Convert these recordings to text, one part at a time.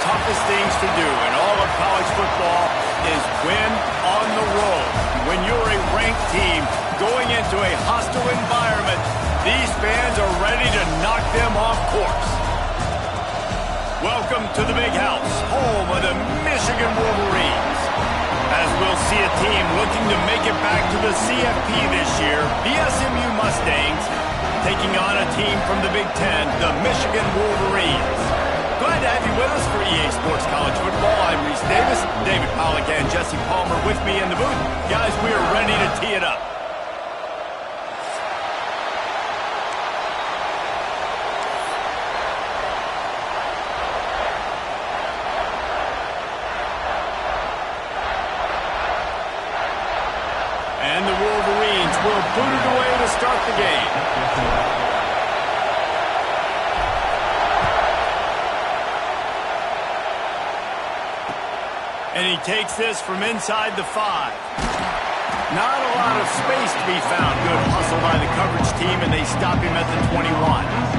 Toughest things to do in all of college football is win on the road. When you're a ranked team going into a hostile environment, these fans are ready to knock them off course. Welcome to the Big House, home of the Michigan Wolverines. As we'll see a team looking to make it back to the CFP this year, the SMU Mustangs taking on a team from the Big Ten, the Michigan Wolverines. Glad to have you with us for EA Sports College Football. I'm Reese Davis, David Pollack, and Jesse Palmer with me in the booth. Guys, we are ready to tee it up. And the Wolverines will boot it away to start the game. And he takes this from inside the 5. Not a lot of space to be found. Good hustle by the coverage team, and they stop him at the 21.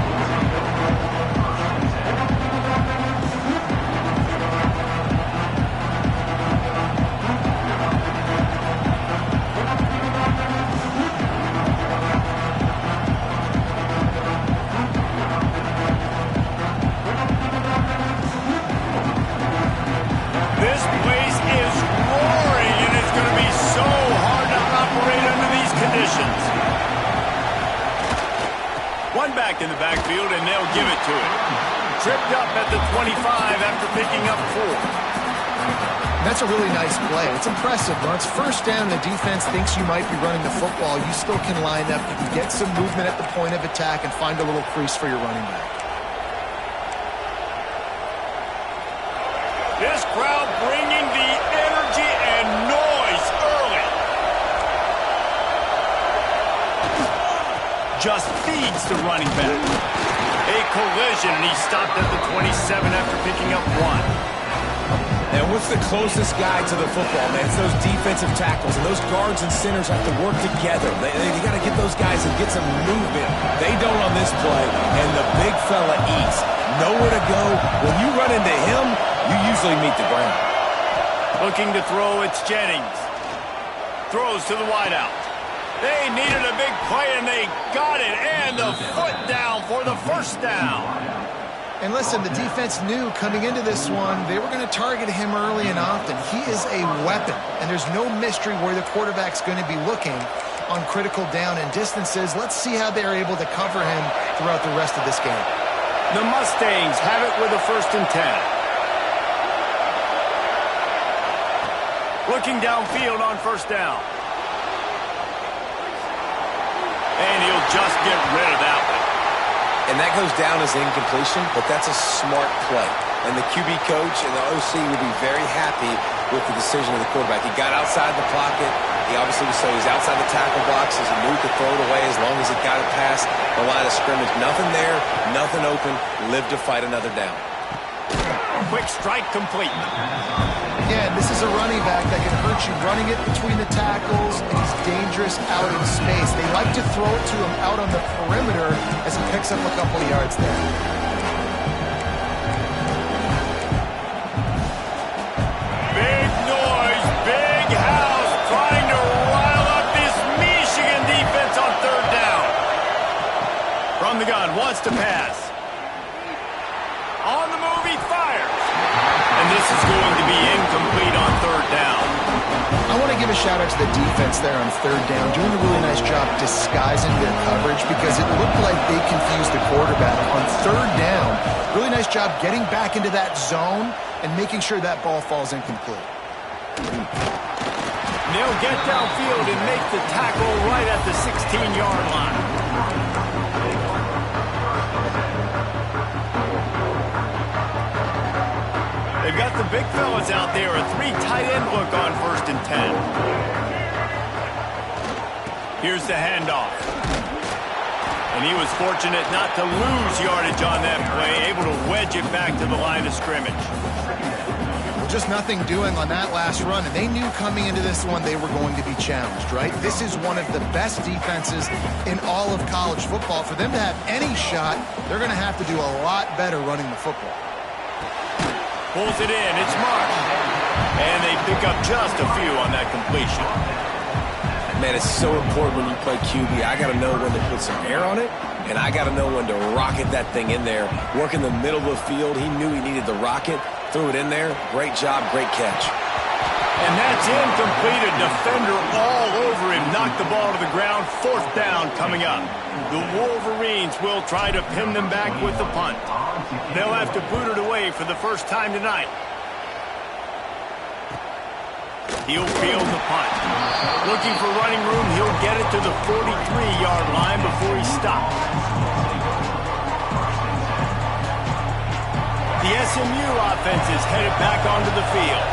Back in the backfield, and they'll give it to him. Tripped up at the 25 after picking up 4. That's a really nice play. It's impressive. When it's first down, the defense thinks you might be running the football. You still can line up. You can get some movement at the point of attack and find a little crease for your running back. This crowd bringing the energy and noise early. Just feeds the running back. A collision, and he stopped at the 27 after picking up 1. And what's the closest guy to the football, man? It's those defensive tackles, and those guards and centers have to work together. You got to get those guys and get some movement. They don't on this play, and the big fella eats. Nowhere to go. When you run into him, you usually meet the ground. Looking to throw, it's Jennings. Throws to the wideout. They needed a big play, and they got it. And the foot down for the first down. And listen, the defense knew coming into this one, they were going to target him early and often. He is a weapon, and there's no mystery where the quarterback's going to be looking on critical down and distances. Let's see how they're able to cover him throughout the rest of this game. The Mustangs have it with a 1st and 10. Looking downfield on 1st down. And he'll just get rid of that one. And that goes goes down as incompletion, but that's a smart play. And the QB coach and the OC will be very happy with the decision of the quarterback. He got outside the pocket. He obviously was so he's outside the tackle boxes. He knew he could throw it away as long as he got it past the line of scrimmage. Nothing there, nothing open. Live to fight another down. Quick strike complete. Again, this is a running back that can hurt you running it between the tackles, and he's dangerous out in space. They like to throw it to him out on the perimeter as he picks up a couple of yards there. Big noise, big house, trying to rile up this Michigan defense on third down. From the gun, wants to pass. On the move, he fires. And this is going to be incomplete on third down. I want to give a shout-out to the defense there on third down, doing a really nice job disguising their coverage because it looked like they confused the quarterback on third down. Really nice job getting back into that zone and making sure that ball falls incomplete. They'll get downfield and make the tackle right at the 16-yard line. They've got the big fellas out there, a 3 tight end look on 1st and 10. Here's the handoff. And he was fortunate not to lose yardage on that play, able to wedge it back to the line of scrimmage. Just nothing doing on that last run, and they knew coming into this one they were going to be challenged, right? This is one of the best defenses in all of college football. For them to have any shot, they're going to have to do a lot better running the football. Pulls it in, it's marked. And they pick up just a few on that completion. Man, it's so important when you play QB. I got to know when to put some air on it, and I got to know when to rocket that thing in there. Work in the middle of the field. He knew he needed the rocket. Threw it in there. Great job, great catch. And that's incomplete. A defender all over him. Knocked the ball to the ground. 4th down coming up. The Wolverines will try to pin them back with the punt. They'll have to boot it away for the first time tonight. He'll field the punt. Looking for running room. He'll get it to the 43-yard line before he stops. The SMU offense is headed back onto the field.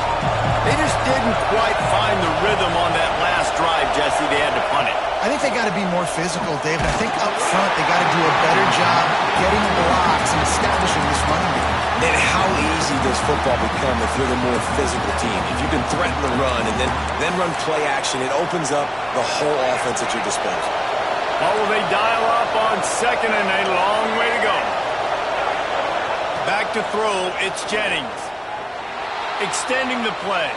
They just didn't quite find the rhythm on that last drive, Jesse. They had to punt it. I think they got to be more physical, David. I think up front they got to do a better job getting blocks and establishing this running game. And how easy does football become if you're the more physical team? If you can threaten the run and then run play action, it opens up the whole offense at your disposal. Or will they dial up on 2nd and a long way to go? Back to throw, it's Jennings. Extending the play.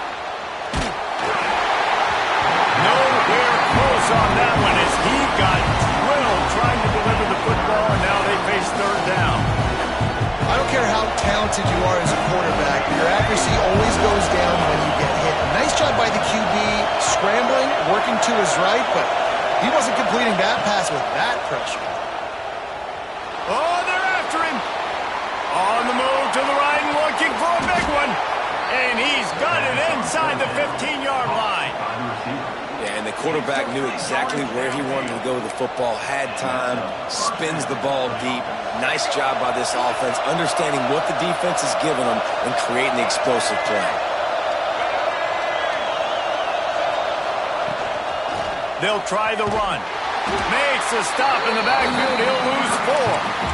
Nowhere close on that one as he got drilled trying to deliver the football, and now they face third down. I don't care how talented you are as a quarterback, but your accuracy always goes down when you get hit. Nice job by the QB scrambling, working to his right, but he wasn't completing that pass with that pressure. Oh, they're after him. On the move to the right and looking for a big one. And he's got it inside the 15-yard line. Yeah, and the quarterback knew exactly where he wanted to go with the football, had time, spins the ball deep. Nice job by this offense, understanding what the defense is giving them and creating the explosive play. They'll try the run. Makes a stop in the backfield. He'll lose 4.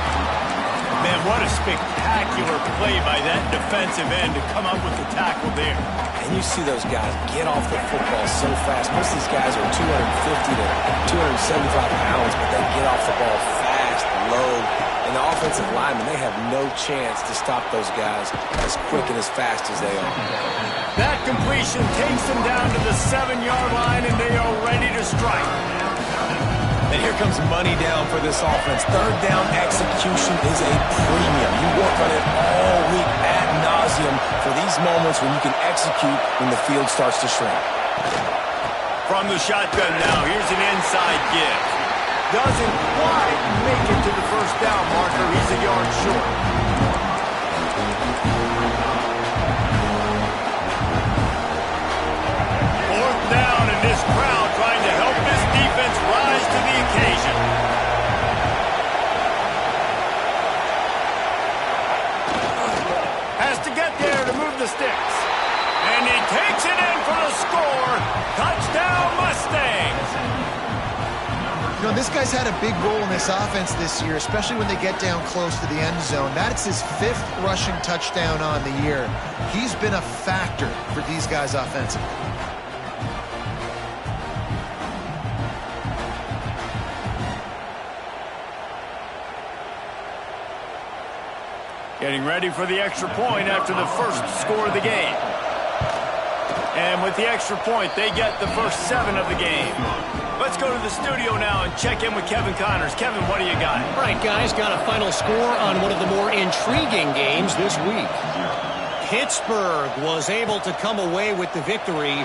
Man, what a spectacular play by that defensive end to come up with the tackle there. And you see those guys get off the football so fast. Most of these guys are 250 to 275 pounds, but they get off the ball fast, low. And the offensive linemen, they have no chance to stop those guys as quick and as fast as they are. That completion takes them down to the 7-yard line, and they are ready to strike. And here comes money down for this offense. Third down execution is a premium. You work on it all week ad nauseum for these moments when you can execute when the field starts to shrink. From the shotgun now, here's an inside give. Doesn't quite make it to the first down marker. He's a yard short. 4th down, and this crowd trying to help this defense rise to the occasion. You know, this guy's had a big role in this offense this year, especially when they get down close to the end zone. That's his 5th rushing touchdown on the year. He's been a factor for these guys offensively. Getting ready for the extra point after the first score of the game. And with the extra point, they get the first 7 of the game. Let's go to the studio now and check in with Kevin Connors. Kevin, what do you got? All right, guys, got a final score on one of the more intriguing games this week. Pittsburgh was able to come away with the victory,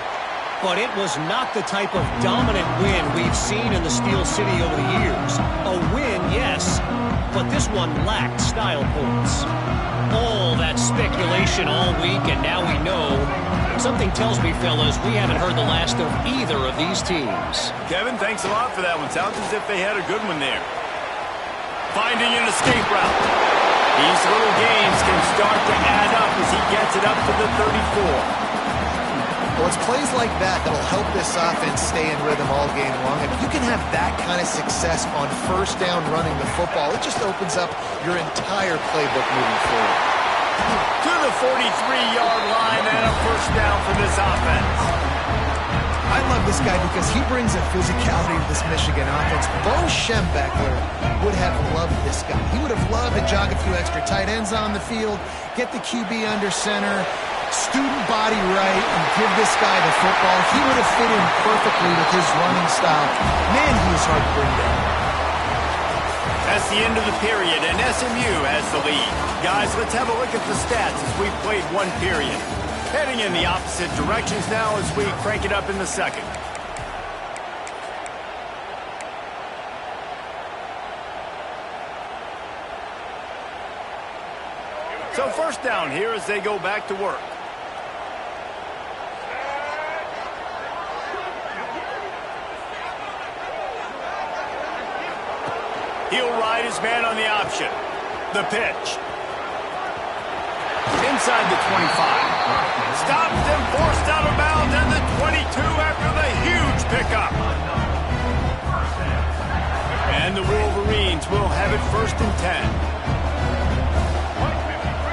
but it was not the type of dominant win we've seen in the Steel City over the years. A win, yes, but this one lacked style points. All that speculation all week, and now we know. Something tells me, fellas, we haven't heard the last of either of these teams. Kevin, thanks a lot for that one. Sounds as if they had a good one there. Finding an escape route. These little games can start to add up as he gets it up to the 34. Well, it's plays like that that'll help this offense stay in rhythm all game long. If you can have that kind of success on first down running the football, it just opens up your entire playbook moving forward. To the 43-yard line and a first down for this offense. I love this guy because he brings a physicality to this Michigan offense. Bo Schembechler would have loved this guy. He would have loved to jog a few extra tight ends on the field, get the QB under center, student body right, and give this guy the football. He would have fit in perfectly with his running style. Man, he is hard to bring down. That's the end of the period, and SMU has the lead. Guys, let's have a look at the stats as we've played one period. Heading in the opposite directions now as we crank it up in the second. So first down here as they go back to work. He'll ride his man on the option. The pitch. Inside the 25. Stopped and forced out of bounds at the 22 after the huge pickup. And the Wolverines will have it 1st and 10.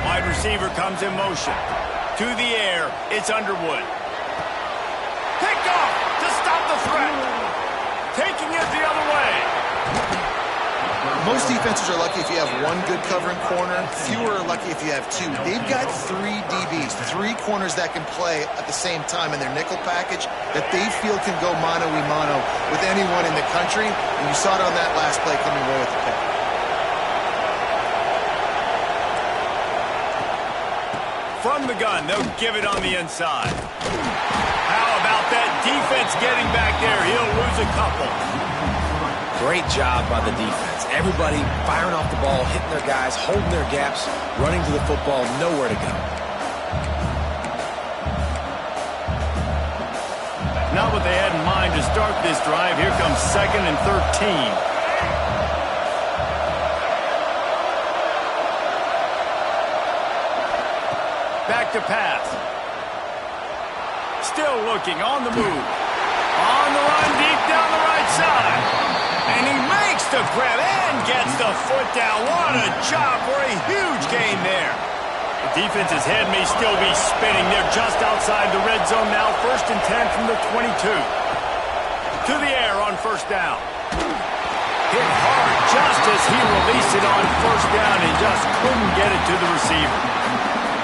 Wide receiver comes in motion. To the air, it's Underwood. Picked off to stop the threat. Taking it the other way. Most defenses are lucky if you have one good covering corner. Fewer are lucky if you have 2. They've got 3 DBs, 3 corners that can play at the same time in their nickel package that they feel can go mano-a-mano with anyone in the country. And you saw it on that last play coming away with the pick. From the gun, they'll give it on the inside. How about that defense getting back there? He'll lose a couple. Great job by the defense. Everybody firing off the ball, hitting their guys, holding their gaps, running to the football, nowhere to go. Not what they had in mind to start this drive. Here comes 2nd and 13. Back to pass. Still looking on the move. On the run deep down the right side. And he makes the grab and gets the foot down. What a job for a huge gain there. The defense's head may still be spinning. They're just outside the red zone now. 1st and 10 from the 22. To the air on first down. Hit hard just as he released it on first down and just couldn't get it to the receiver.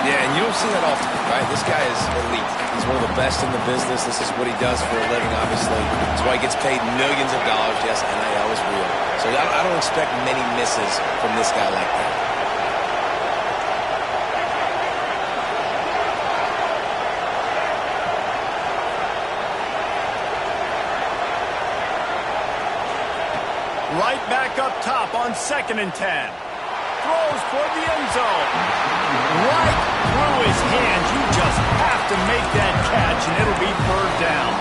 Yeah, and you don't see that often, right? This guy is elite. He's one of the best in the business. This is what he does for a living, obviously. That's why he gets paid millions of dollars. Yes, NIL is real. So I don't expect many misses from this guy like that. Right back up top on 2nd and 10. Throws toward the end zone. Right through his hands. You just have to make that catch, and it'll be 3rd down.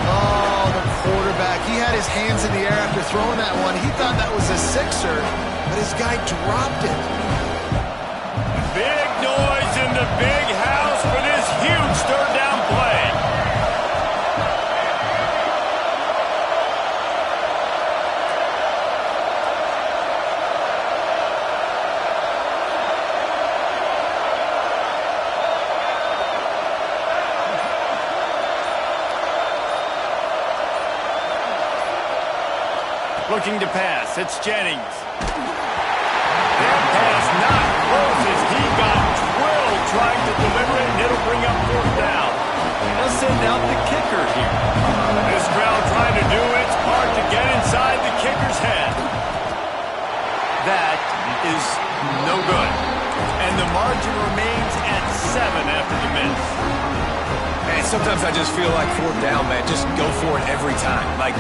Oh, the quarterback. He had his hands in the air after throwing that one. He thought that was a 6er, but his guy dropped it. Big noise in the big house for this huge 3rd down play. Looking to pass. It's Jennings. That pass not close as he got drilled trying to deliver it, and it'll bring up fourth down. They'll send out the kicker here. This crowd trying to do its part to get inside the kicker's head. That is no good. And the margin remains at 7 after the miss. And sometimes I just feel like fourth down, man, just go for it every time. Like,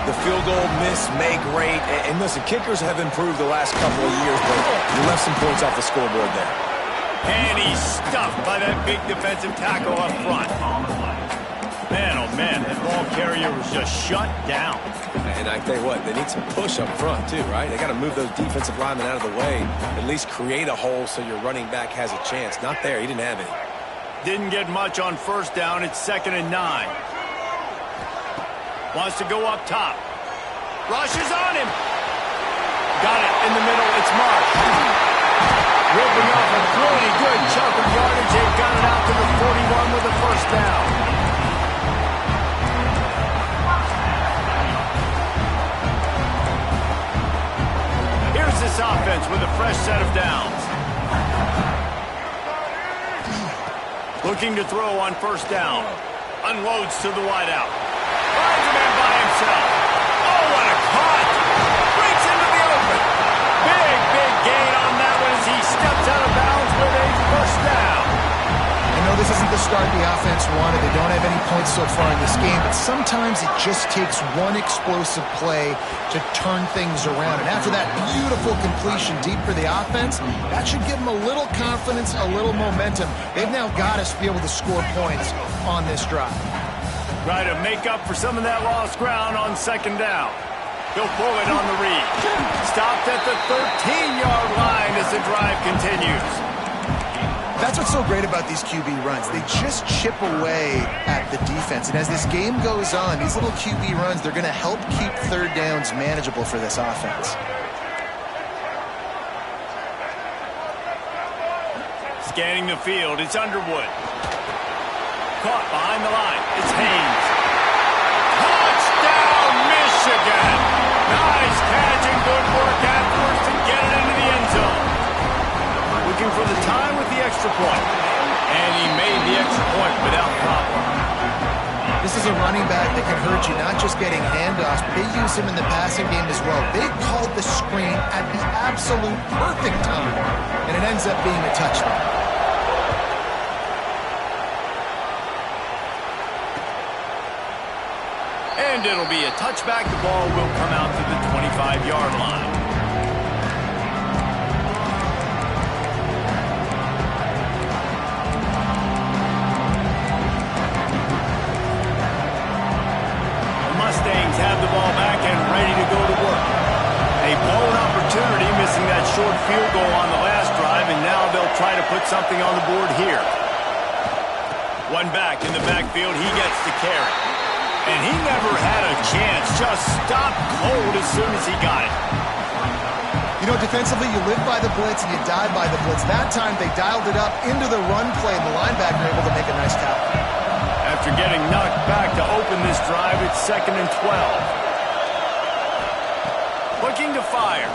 the field goal miss, make great. And listen, kickers have improved the last couple of years, but you left some points off the scoreboard there. And he's stuffed by that big defensive tackle up front. Man, oh man, that ball carrier was just shut down. And I tell you what, they need some push up front too, right? They got to move those defensive linemen out of the way, at least create a hole so your running back has a chance. Not there, he didn't have any. Didn't get much on first down. It's 2nd and 9. Wants to go up top. Rushes on him. Got it in the middle. It's Marsh. Ripping off a really good chunk of yardage. They've got it out to the 41 with a first down. Here's this offense with a fresh set of downs. Looking to throw on first down. Unloads to the wideout. Finds a man by himself. Oh, what a cut! Breaks into the open. Big gain on that one as he steps out of bounds with a first down. I know this isn't the start the offense wanted. They don't have any points so far in this game, but sometimes it just takes one explosive play to turn things around. And after that beautiful completion deep for the offense, that should give them a little confidence, a little momentum. They've now got to be able to score points on this drive. Try to make up for some of that lost ground on second down. He'll pull it on the read. Stopped at the 13-yard line as the drive continues. That's what's so great about these QB runs. They just chip away at the defense. And as this game goes on, these little QB runs, they're going to help keep third downs manageable for this offense. Scanning the field, it's Underwood. Caught behind the line. It's Haynes. Touchdown, Michigan! Nice catch and good work afterwards to get it into the end zone. Looking for the time with the extra point. And he made the extra point without problem. This is a running back that can hurt you, not just getting handoffs, but they use him in the passing game as well. They called the screen at the absolute perfect time, and it ends up being a touchdown. And it'll be a touchback. The ball will come out to the 25-yard line. The Mustangs have the ball back and ready to go to work. A blown opportunity, missing that short field goal on the last drive, and now they'll try to put something on the board here. One back in the backfield. He gets the carry. And he never had a chance, just stopped cold as soon as he got it. You know, defensively, you live by the blitz and you die by the blitz. That time, they dialed it up into the run play, and the linebacker able to make a nice tackle. After getting knocked back to open this drive, it's 2nd and 12. Looking to fire.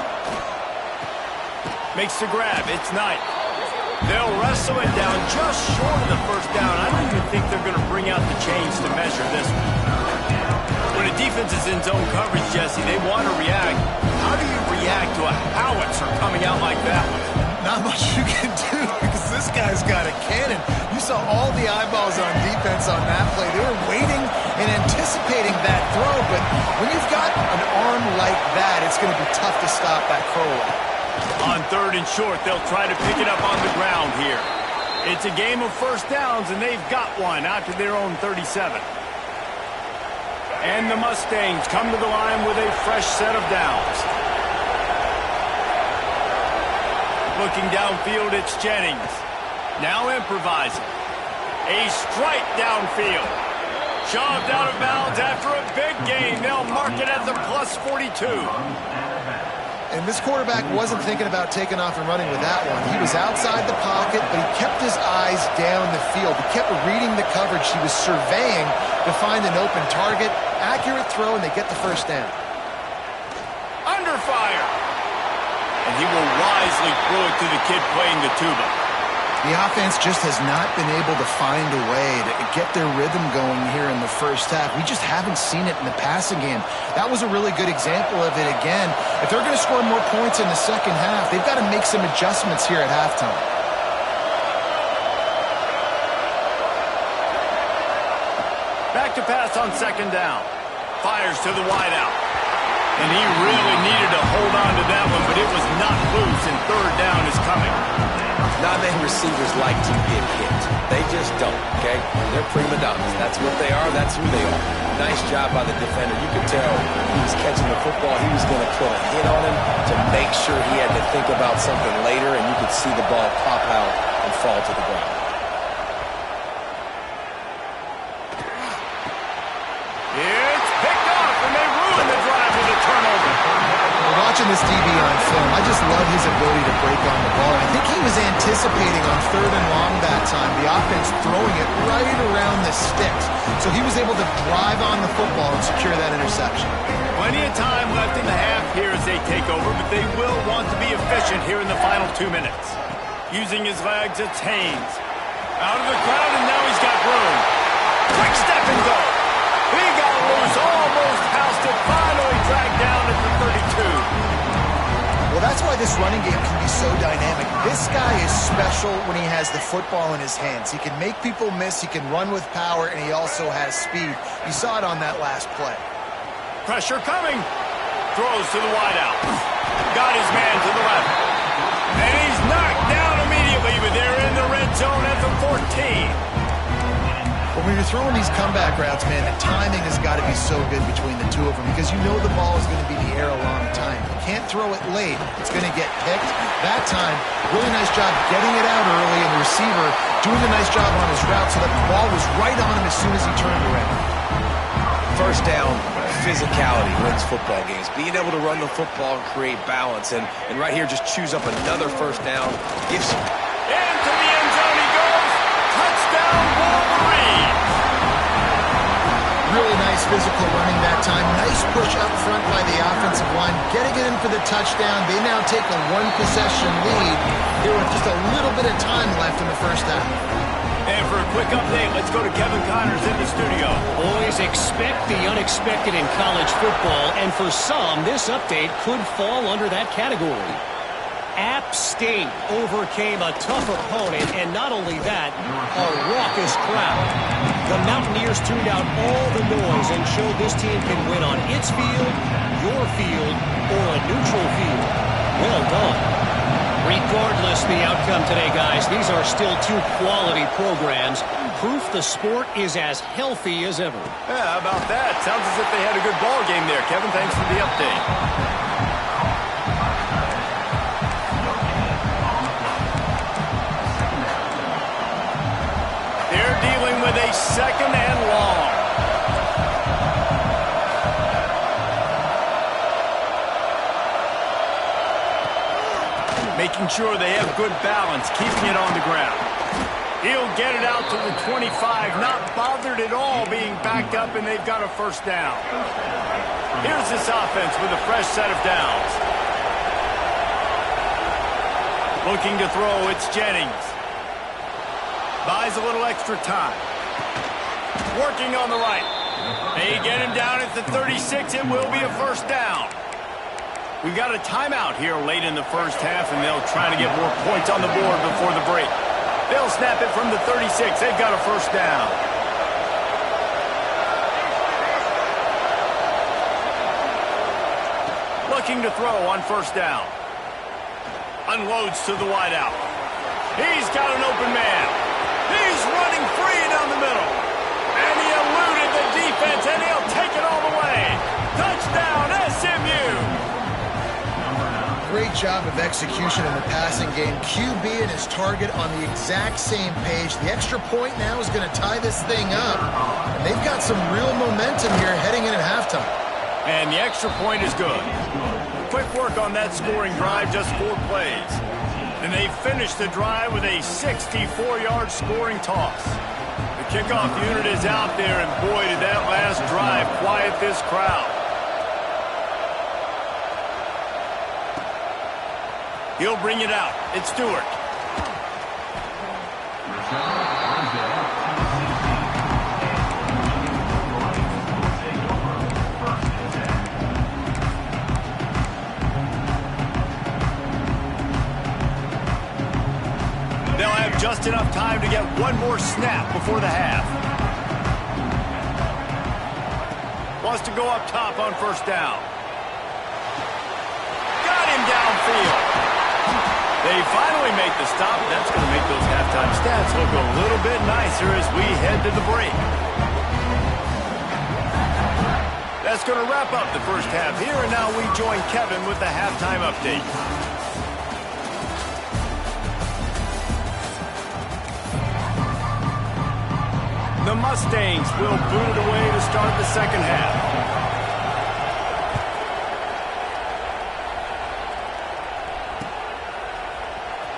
Makes the grab. It's Knight. They'll wrestle it down just short of the first down. I don't even think they're going to bring out the chains to measure this one. When a defense is in zone coverage, Jesse, they want to react. How do you react to a howitzer coming out like that one? Not much you can do because this guy's got a cannon. You saw all the eyeballs on defense on that play. They were waiting and anticipating that throw, but when you've got an arm like that, it's going to be tough to stop that curl. On 3rd and short, they'll try to pick it up on the ground here. It's a game of first downs, and they've got one out to their own 37. And the Mustangs come to the line with a fresh set of downs. Looking downfield, it's Jennings. Now improvising. A strike downfield. Shoved out of bounds after a big gain. They'll mark it at the plus 42. And this quarterback wasn't thinking about taking off and running with that one. He was outside the pocket, but he kept his eyes down the field. He kept reading the coverage. He was surveying to find an open target. Accurate throw, and they get the first down. fire. And he will wisely throw it to the kid playing the tuba. The offense just has not been able to find a way to get their rhythm going here in the first half. We just haven't seen it in the passing game. That was a really good example of it again. If they're going to score more points in the second half, they've got to make some adjustments here at halftime. Back to pass on second down. Fires to the wideout. And he really needed to hold on to that one, but it was not loose, and third down is coming. Not many receivers like to get hit. They just don't, okay? They're prima donnas. That's what they are. That's who they are. Nice job by the defender. You could tell he was catching the football. He was going to put a hit on him to make sure he had to think about something later, and you could see the ball pop out and fall to the ground. It's picked off, and they ruin the drive with a turnover. Watching this DB on film, I just love his ability to break on the ball. I think he was anticipating on third and long that time, the offense throwing it right around the sticks. So he was able to drive on the football and secure that interception. Plenty of time left in the half here as they take over, but they will want to be efficient here in the final 2 minutes. Using his legs, it's Haynes. Out of the crowd, and now he's got room. Quick step and go. He got loose, almost housed it, finally dragged down at the 32. Well, that's why this running game can be so dynamic. This guy is special when he has the football in his hands. He can make people miss, he can run with power, and he also has speed. You saw it on that last play. Pressure coming. Throws to the wideout. Got his man to the left. And he's knocked down immediately, but they're in the red zone at the 14. But when you're throwing these comeback routes, man, the timing has got to be so good between the two of them because you know the ball is going to be in the air a long time. You can't throw it late. It's going to get picked. That time, really nice job getting it out early, and the receiver doing a nice job on his route so that the ball was right on him as soon as he turned around. First down, physicality wins football games. Being able to run the football and create balance. And right here, just choose up another first down. Gives into the end zone he goes. Touchdown, Wolverine. Really nice physical running that time. Nice push up front by the offensive line. Getting it in for the touchdown. They now take a one-possession lead here with just a little bit of time left in the first half. And for a quick update, let's go to Kevin Connors in the studio. Boys, expect the unexpected in college football, and for some, this update could fall under that category. App State overcame a tough opponent, and not only that, a raucous crowd. The Mountaineers tuned out all the noise and showed this team can win on its field, your field, or a neutral field. Well done. Regardless the outcome today, guys, these are still two quality programs. Proof the sport is as healthy as ever. Yeah, how about that? Sounds as if they had a good ball game there. Kevin, thanks for the update. They're dealing with a second and long. Making sure they have good balance, keeping it on the ground. He'll get it out to the 25, not bothered at all being backed up, and they've got a first down. Here's this offense with a fresh set of downs. Looking to throw, it's Jennings. Buys a little extra time. Working on the right. They get him down at the 36. It will be a first down. We've got a timeout here late in the first half, and they'll try to get more points on the board before the break. They'll snap it from the 36. They've got a first down. Looking to throw on first down. Unloads to the wideout. He's got an open man. He's running free down the middle. And he eluded the defense, and he'll take it all the way. Touchdown, SMU! Great job of execution in the passing game. QB and his target on the exact same page. The extra point now is going to tie this thing up. And they've got some real momentum here heading in at halftime. And the extra point is good. Quick work on that scoring drive, just 4 plays. And they finished the drive with a 64-yard scoring toss. The kickoff unit is out there, and boy, did that last drive quiet this crowd. He'll bring it out. It's Stewart. They'll have just enough time to get one more snap before the half. Wants to go up top on first down. Got him downfield. They finally make the stop. That's going to make those halftime stats look a little bit nicer as we head to the break. That's going to wrap up the first half here, and now we join Kevin with the halftime update. The Mustangs will boot it away to start the second half.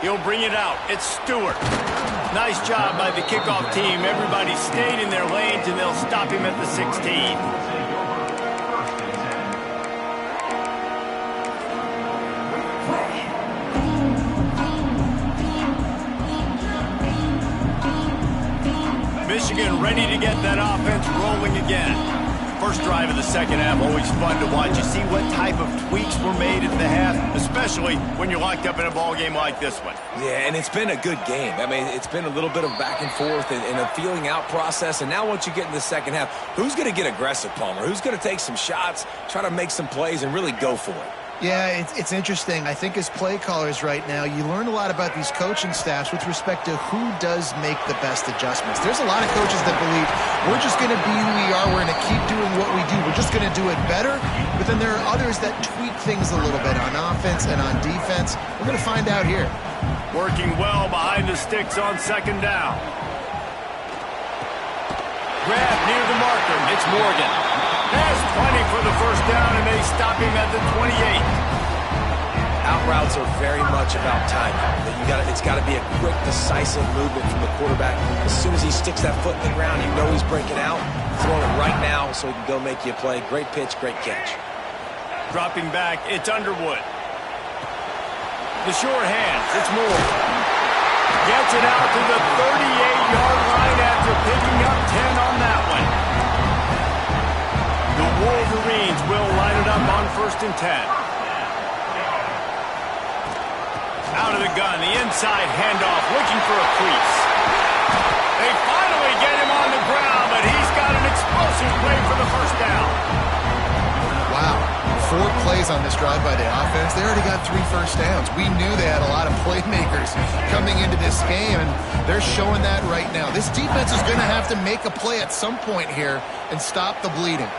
He'll bring it out. It's Stewart. Nice job by the kickoff team. Everybody stayed in their lanes, and they'll stop him at the 16. Michigan ready to get that offense rolling again. First drive of the second half, always fun to watch. You see what type of tweaks were made at the half, especially when you're locked up in a ball game like this one. Yeah, and it's been a good game. I mean, it's been a little bit of back and forth and a feeling out process. And now once you get in the second half, who's going to get aggressive, Palmer? Who's going to take some shots, try to make some plays, and really go for it? Yeah, it's interesting. I think as play callers right now, you learn a lot about these coaching staffs with respect to who does make the best adjustments. There's a lot of coaches that believe we're just going to be who we are. We're going to keep doing what we do. We're just going to do it better. But then there are others that tweak things a little bit on offense and on defense. We're going to find out here. Working well behind the sticks on second down. Grab near the marker. It's Morgan. Has plenty for the first down, and they stop him at the 28. Out routes are very much about timing. It's got to be a quick, decisive movement from the quarterback. As soon as he sticks that foot in the ground, you know he's breaking out. Throw it right now so he can go make you a play. Great pitch, great catch. Dropping back, it's Underwood. The short hands, it's Moore. Gets it out to the 38-yard line after picking up 10 on that one. The Wolverines will line it up on 1st and 10. Out of the gun, the inside handoff, looking for a crease. They finally get him on the ground, but he's got an explosive play for the first down. Wow, 4 plays on this drive by the offense. They already got 3 first downs. We knew they had a lot of playmakers coming into this game, and they're showing that right now. This defense is going to have to make a play at some point here and stop the bleeding.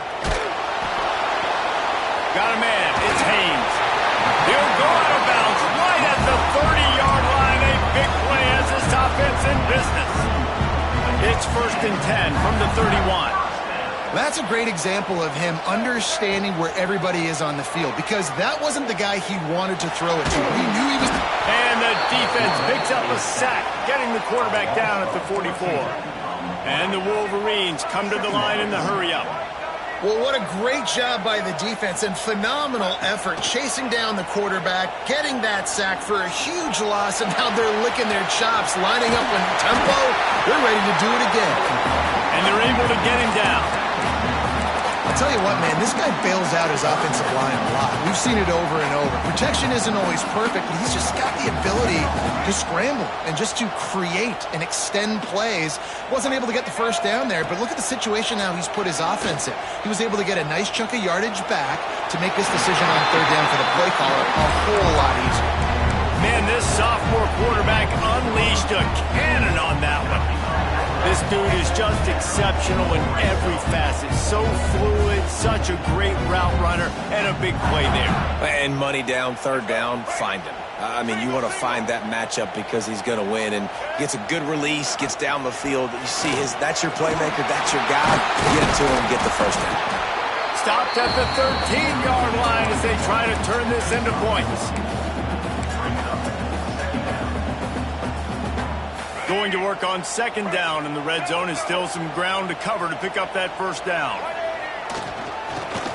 Got a man. It's Haynes. He'll go out of bounds right at the 30-yard line. A big play as this offense in business. It's 1st and 10 from the 31. That's a great example of him understanding where everybody is on the field, because that wasn't the guy he wanted to throw it to. He knew he was... And the defense picks up a sack, getting the quarterback down at the 44. And the Wolverines come to the line in the hurry-up. Well, what a great job by the defense and phenomenal effort chasing down the quarterback, getting that sack for a huge loss, and now they're licking their chops, lining up in tempo. They're ready to do it again. And they're able to get him down. I'll tell you what, man, this guy bails out his offensive line a lot. We've seen it over and over. Protection isn't always perfect, but he's just got the ability to scramble and just to create and extend plays. Wasn't able to get the first down there, but look at the situation now he's put his offense in. He was able to get a nice chunk of yardage back to make this decision on 3rd down for the play caller a whole lot easier. Man, this sophomore quarterback unleashed a cannon on that one. This dude is just exceptional in every facet. So fluid, such a great route runner, and a big play there. And money down, 3rd down, find him. I mean, you want to find that matchup because he's going to win, and gets a good release, gets down the field. You see that's your playmaker, that's your guy. Get it to him, get the first down. Stopped at the 13-yard line as they try to turn this into points. Going to work on 2nd down in the red zone, and still some ground to cover to pick up that first down.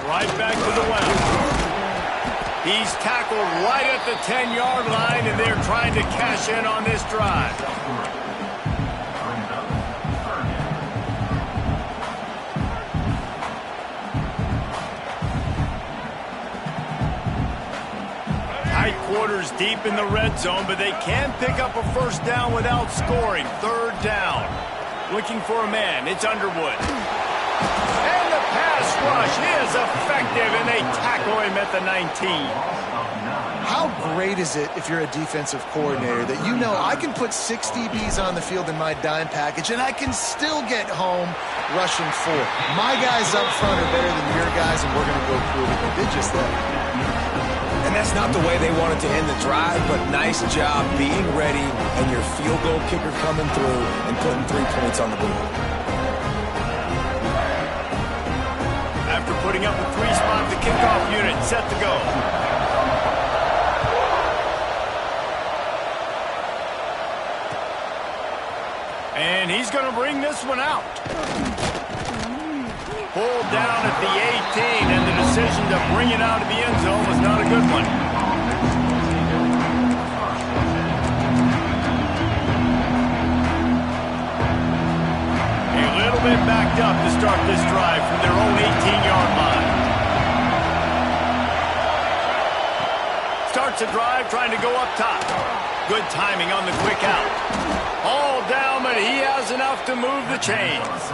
Right back to the left. He's tackled right at the 10-yard line, and they're trying to cash in on this drive. Tight quarters deep in the red zone, but they can pick up a first down without scoring. Third down. Looking for a man. It's Underwood. And the pass rush is effective, and they tackle him at the 19. How great is it if you're a defensive coordinator that you know I can put 6 DBs on the field in my dime package and I can still get home rushing 4. My guys up front are better than your guys, and we're going to go prove it. They did just that. And that's not the way they wanted to end the drive, but nice job being ready and your field goal kicker coming through and putting 3 points on the board. After putting up a 3-spot, the kickoff unit set to go. And he's going to bring this one out. Pulled down at the 18, and the decision to bring it out of the end zone was not a good one. A little bit backed up to start this drive from their own 18-yard line. Starts a drive trying to go up top. Good timing on the quick out. All down, but he has enough to move the chains.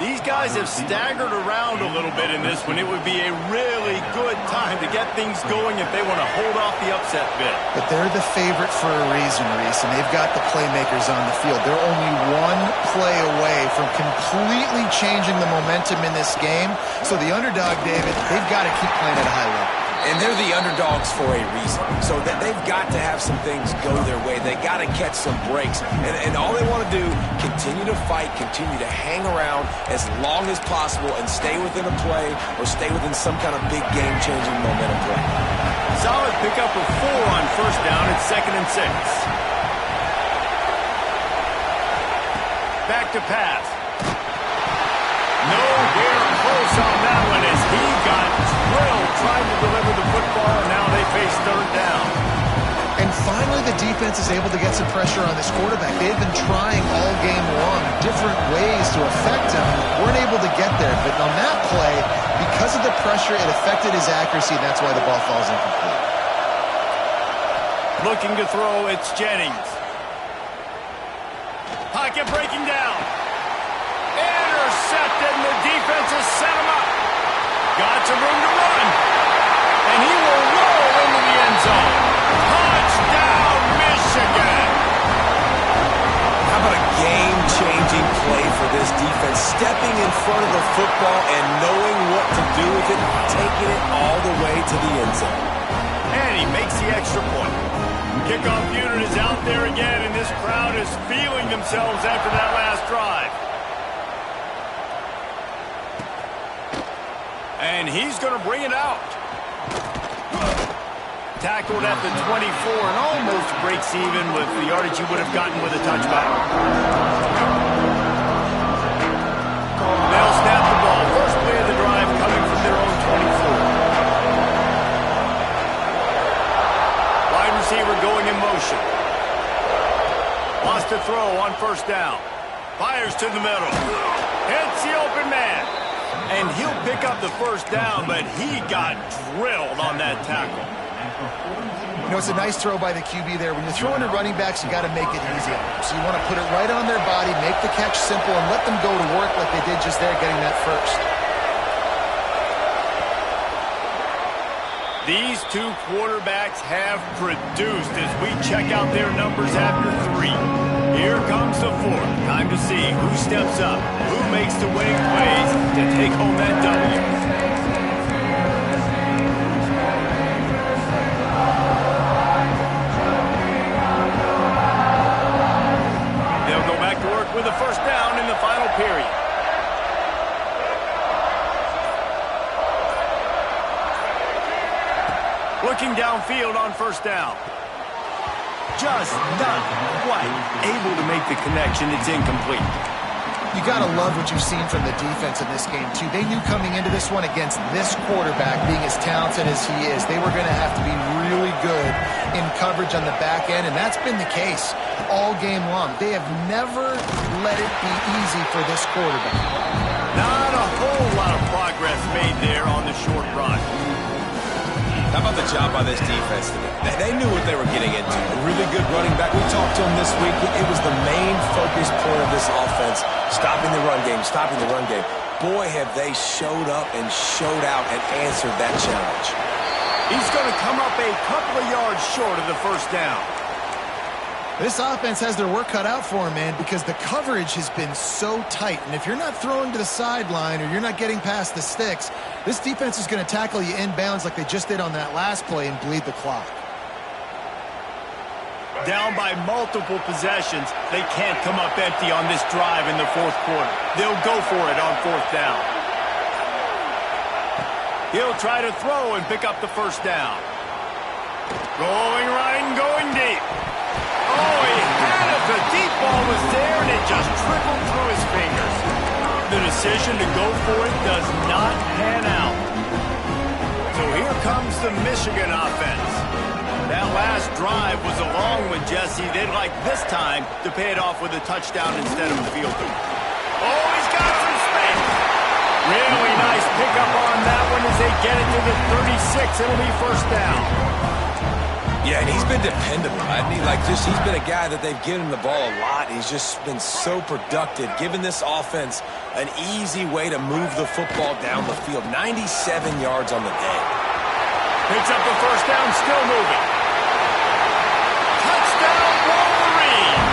These guys have staggered around a little bit in this one. It would be a really good time to get things going if they want to hold off the upset bit. But they're the favorite for a reason, Reese, and they've got the playmakers on the field. They're only one play away from completely changing the momentum in this game. So the underdog, David, they've got to keep playing at a high level. And they're the underdogs for a reason. So that they've got to have some things go their way. They got to catch some breaks. And all they want to do, continue to fight, continue to hang around as long as possible and stay within a play or stay within some kind of big game-changing momentum play. Solid pickup of 4 on first down. It's 2nd and 6. Back to pass. Nowhere close on that one as he got drilled trying to deliver the football, and now they face third down. And finally, the defense is able to get some pressure on this quarterback. They've been trying all game long different ways to affect him. Weren't able to get there, but on that play, because of the pressure, it affected his accuracy, and that's why the ball falls incomplete. Looking to throw, it's Jennings. Pocket breaking down. Intercepted, and the defense has set him up. Got some room to run. And he will roll into the end zone. Touchdown, Michigan. How about a game-changing play for this defense? Stepping in front of the football and knowing what to do with it, taking it all the way to the end zone. And he makes the extra point. Kickoff unit is out there again, and this crowd is feeling themselves after that last drive. And he's going to bring it out. Tackled at the 24 and almost breaks even with the yardage he would have gotten with a touchback. They'll snap the ball. First play of the drive coming from their own 24. Wide receiver going in motion. Lost a throw on first down. Fires to the middle. Hits the open man. And he'll pick up the first down, but he got drilled on that tackle. You know, it's a nice throw by the QB there. When you're throwing to running backs, you got to make it easy on them. So you want to put it right on their body, make the catch simple, and let them go to work like they did just there, getting that first. These two quarterbacks have produced as we check out their numbers after 3. Here comes the 4th. Time to see who steps up, who makes the winning plays to take home that W. They'll go back to work with a first down in the final period. Looking downfield on first down. Just not quite able to make the connection. It's incomplete. You got to love what you've seen from the defense in this game, too. They knew coming into this one against this quarterback, being as talented as he is, they were going to have to be really good in coverage on the back end, and that's been the case all game long. They have never let it be easy for this quarterback. Not a whole lot of progress made there on the short run. How about the job by this defense today? They knew what they were getting into. A really good running back. We talked to him this week. It was the main focus point of this offense, stopping the run game, stopping the run game. Boy, have they showed up and showed out and answered that challenge. He's going to come up a couple of yards short of the first down. This offense has their work cut out for them, man, because the coverage has been so tight. And if you're not throwing to the sideline or you're not getting past the sticks, this defense is going to tackle you inbounds like they just did on that last play and bleed the clock. Down by multiple possessions, they can't come up empty on this drive in the fourth quarter. They'll go for it on fourth down. He'll try to throw and pick up the first down. Going right and going deep. Oh, he had it. The deep ball was there, and it just trickled through his fingers. The decision to go for it does not pan out. So here comes the Michigan offense. That last drive was a long one, Jesse. They'd like this time to pay it off with a touchdown instead of a field goal. Oh, he's got some space. Really nice pickup on that one as they get it to the 36. It'll be first down. Yeah, and he's been dependable. He's been a guy that they've given him the ball a lot. He's just been so productive, giving this offense an easy way to move the football down the field. 97 yards on the day. Picks up the first down, still moving. Touchdown, Wolverines!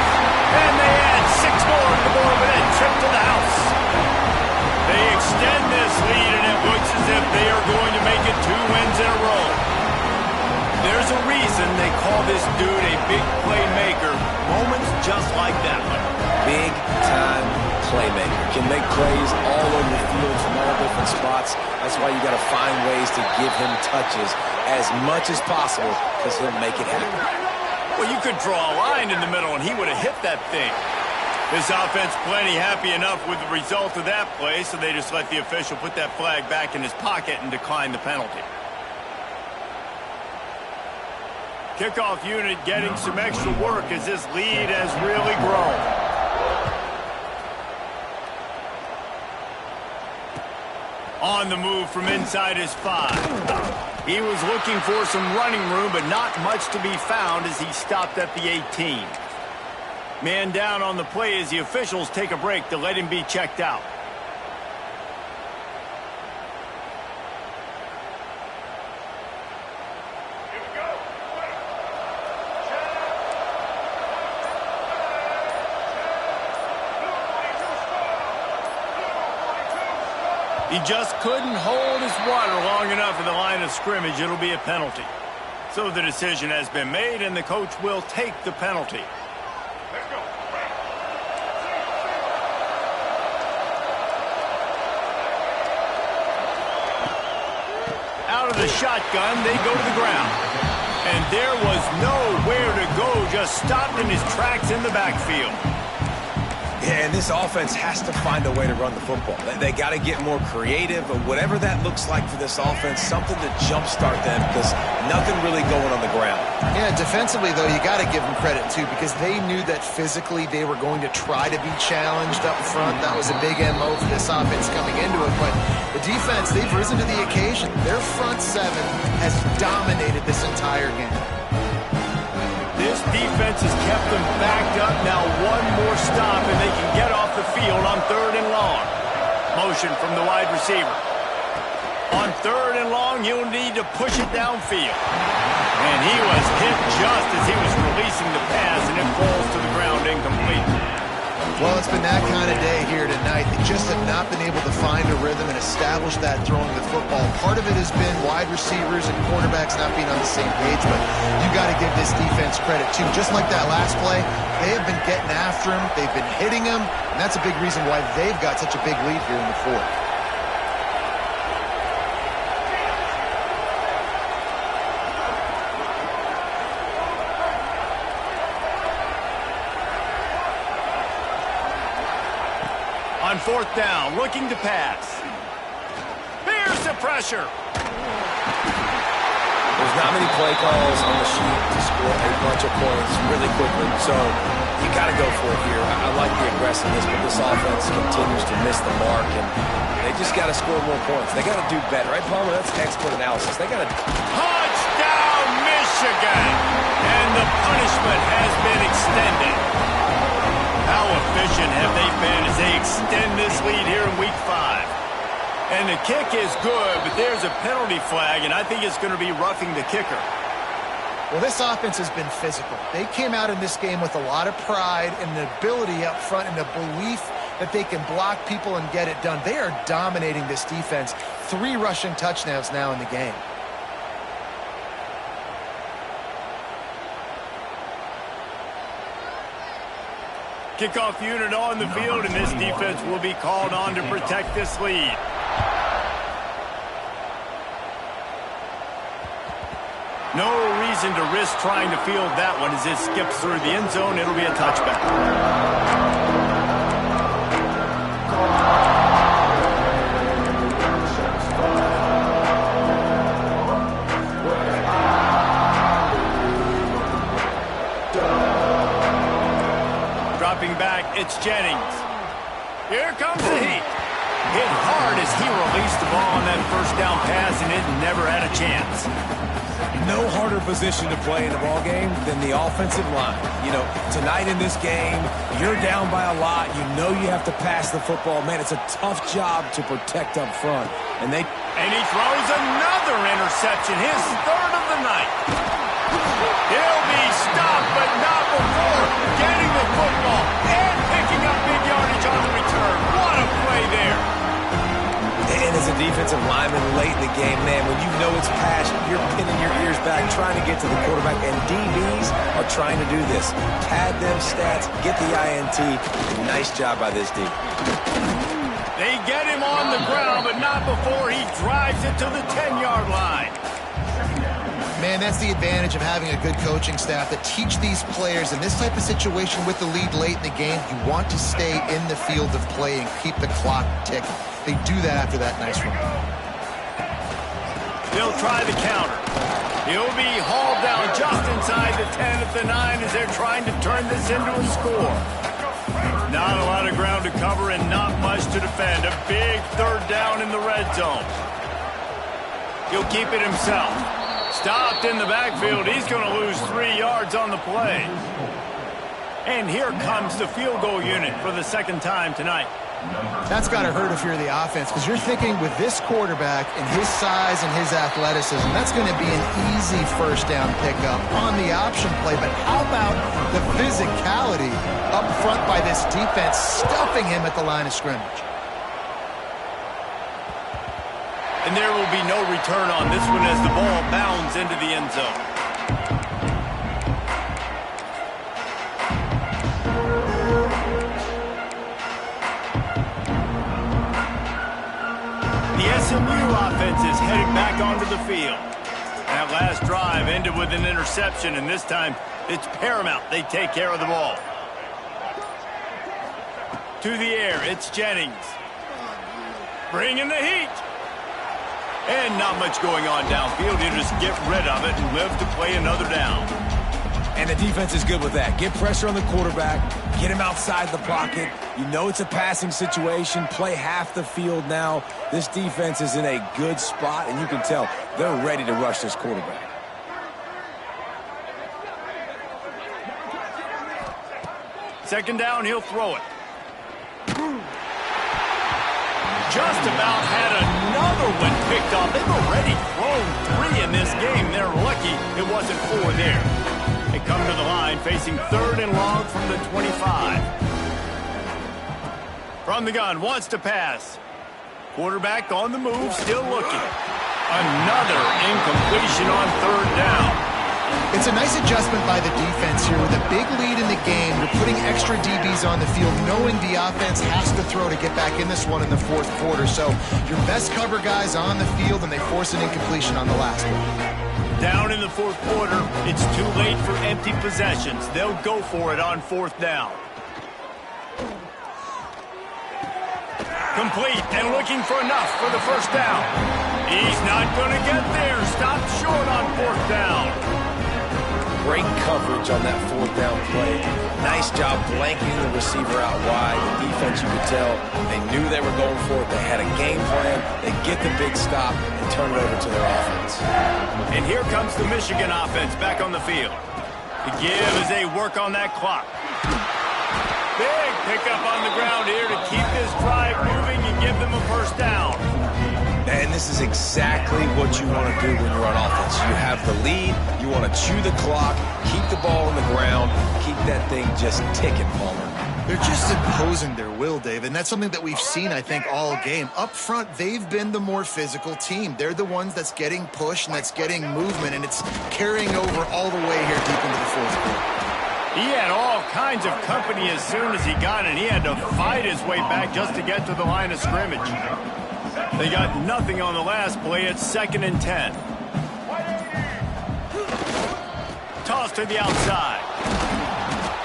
And they add 6 more to the board with that trip to the house. They extend this lead, and it looks as if they are going to make it 2 wins in a row. There's a reason they call this dude a big playmaker. Moments just like that one. Big-time playmaker. Can make plays all over the field from all different spots. That's why you got to find ways to give him touches as much as possible because he'll make it happen. Well, you could draw a line in the middle, and he would have hit that thing. This offense plenty happy enough with the result of that play, so they just let the official put that flag back in his pocket and decline the penalty. Kickoff unit getting some extra work as this lead has really grown. On the move from inside his 5. He was looking for some running room, but not much to be found as he stopped at the 18. Man down on the play as the officials take a break to let him be checked out. He just couldn't hold his water long enough at the line of scrimmage. It'll be a penalty. So the decision has been made, and the coach will take the penalty. Let's go. Out of the shotgun, they go to the ground. And there was nowhere to go, just stopped in his tracks in the backfield. Yeah, and this offense has to find a way to run the football. They got to get more creative, or whatever that looks like for this offense, something to jumpstart them because nothing really going on the ground. Yeah, defensively, though, you got to give them credit, too, because they knew that physically they were going to try to be challenged up front. That was a big MO for this offense coming into it, but the defense, they've risen to the occasion. Their front 7 has dominated this entire game. This defense has kept them backed up. Now one more stop, and they can get off the field on 3rd and long. Motion from the wide receiver. On 3rd and long, you'll need to push it downfield. And he was hit just as he was releasing the pass, and it falls to the ground incomplete. Well, it's been that kind of day here tonight. They just have not been able to find a rhythm and establish that throwing the football. Part of it has been wide receivers and quarterbacks not being on the same page, but you got to give this defense credit, too. Just like that last play, they have been getting after him. They've been hitting him, and that's a big reason why they've got such a big lead here in the 4th. On fourth down, looking to pass. Here's the pressure. There's not many play calls on the sheet to score a bunch of points really quickly, so you got to go for it here. I like the aggressiveness, but this offense continues to miss the mark, and they just got to score more points. They got to do better, right, Palmer? That's expert analysis. They got to... Touchdown, Michigan! And the punishment has been extended. How efficient have they been as they extend this lead here in Week 5? And the kick is good, but there's a penalty flag, and I think it's going to be roughing the kicker. Well, this offense has been physical. They came out in this game with a lot of pride and the ability up front and the belief that they can block people and get it done. They are dominating this defense. 3 rushing touchdowns now in the game. Kickoff unit on the field, and this defense will be called on to protect this lead. No reason to risk trying to field that one as it skips through the end zone. It'll be a touchback. Dropping back, it's Jennings. Here comes the heat. Hit hard as he released the ball on that first down pass, and it never had a chance. No harder position to play in a ball game than the offensive line. You know, tonight in this game, you're down by a lot. You know you have to pass the football. Man, it's a tough job to protect up front. And he throws another interception, his 3rd of the night. He'll be stopped, but not before getting the football and picking up big yardage on the return. What a play there. And as a defensive lineman late in the game, man, when you know it's passion, you're pinning your ears back, trying to get to the quarterback, and DBs are trying to do this. Pad them stats, get the INT. Nice job by this D. They get him on the ground, but not before he drives it to the 10-yard line. Man, that's the advantage of having a good coaching staff that teach these players in this type of situation with the lead late in the game. You want to stay in the field of play and keep the clock ticking. They do that after that nice run. They'll try the counter. He'll be hauled down just inside the 10 at the 9 as they're trying to turn this into a score. Not a lot of ground to cover and not much to defend. A big 3rd down in the red zone. He'll keep it himself. Stopped in the backfield. He's going to lose 3 yards on the play. And here comes the field goal unit for the 2nd time tonight. That's got to hurt if you're the offense, because you're thinking with this quarterback and his size and his athleticism, that's going to be an easy 1st down pickup on the option play. But how about the physicality up front by this defense, stuffing him at the line of scrimmage? And there will be no return on this one as the ball bounds into the end zone. The SMU offense is heading back onto the field. That last drive ended with an interception, and this time it's paramount they take care of the ball. To the air, it's Jennings. Bringing the heat. And not much going on downfield. You just get rid of it and live to play another down. And the defense is good with that. Get pressure on the quarterback. Get him outside the pocket. You know it's a passing situation. Play half the field now. This defense is in a good spot, and you can tell they're ready to rush this quarterback. Second down, he'll throw it. Just about had another one picked off. They've already thrown 3 in this game. They're lucky it wasn't 4 there. They come to the line facing 3rd and long from the 25. From the gun, wants to pass. Quarterback on the move, still looking. Another incompletion on 3rd down. It's a nice adjustment by the defense here. With a big lead in the game, you're putting extra DBs on the field, knowing the offense has to throw to get back in this one in the 4th quarter. So your best cover guys on the field, and they force an incompletion on the last one. Down in the 4th quarter, it's too late for empty possessions. They'll go for it on 4th down. Complete and looking for enough for the first down. He's not going to get there. Stopped short on fourth down. Great coverage on that fourth down play. Nice job blanking the receiver out wide. The defense, you could tell, they knew they were going for it. They had a game plan. They get the big stop and turn it over to their offense. And here comes the Michigan offense back on the field. The give as they work on that clock. Big pickup on the ground here to keep this drive moving and give them a first down. And this is exactly what you want to do when you're on offense. You have the lead. You want to chew the clock, keep the ball on the ground, keep that thing just ticking, Palmer. They're just imposing their will, Dave, and that's something that we've seen, I think, all game. Up front, they've been the more physical team. They're the ones that's getting pushed and that's getting movement, and it's carrying over all the way here deep into the fourth quarter. He had all kinds of company as soon as he got it. He had to fight his way back just to get to the line of scrimmage. They got nothing on the last play. It's 2nd and 10. Toss to the outside.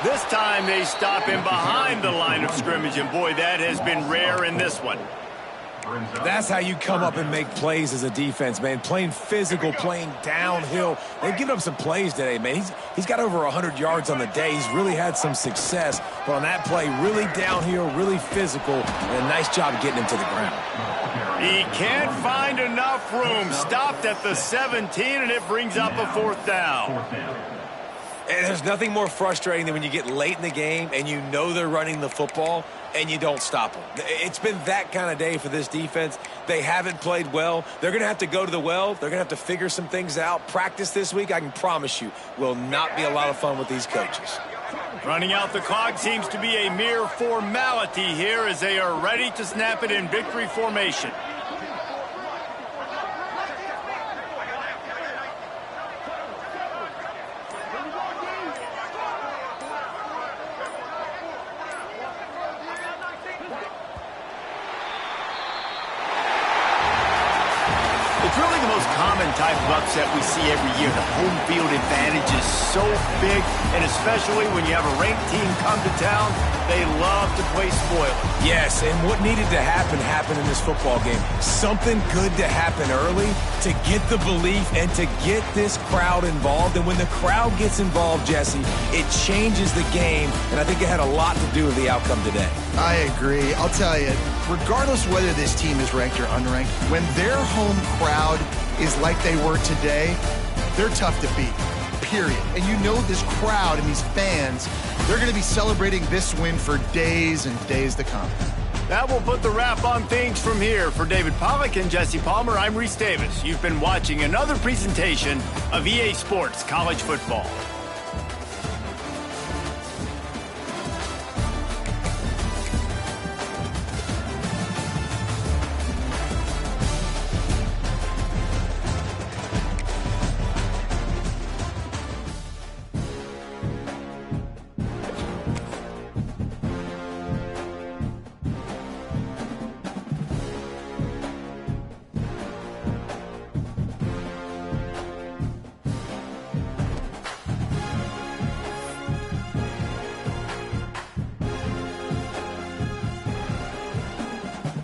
This time they stop him behind the line of scrimmage, and boy, that has been rare in this one. That's how you come up and make plays as a defense, man. Playing physical, playing downhill. They've given up some plays today, man. He's got over 100 yards on the day. He's really had some success. But on that play, really downhill, really physical, and a nice job getting him to the ground. He can't find enough room. Stopped at the 17, and it brings up a fourth down. And there's nothing more frustrating than when you get late in the game and you know they're running the football and you don't stop them. It's been that kind of day for this defense. They haven't played well. They're going to have to go to the well. They're going to have to figure some things out. Practice this week, I can promise you, will not be a lot of fun with these coaches. Running out the clock seems to be a mere formality here as they are ready to snap it in victory formation. It's really the most common type of upset we see every year. The home field advantage is so big, and especially when you have a ranked team come to town, they love to play spoiler. Yes, and what needed to happen happened in this football game. Something good to happen early to get the belief and to get this crowd involved. And when the crowd gets involved, Jesse, it changes the game, and I think it had a lot to do with the outcome today. I agree. I'll tell you, regardless whether this team is ranked or unranked, when their home crowd is like they were today, they're tough to beat, period. And you know this crowd and these fans, they're going to be celebrating this win for days and days to come. That will put the wrap on things from here. For David Pollack and Jesse Palmer, I'm Reese Davis. You've been watching another presentation of EA Sports College Football.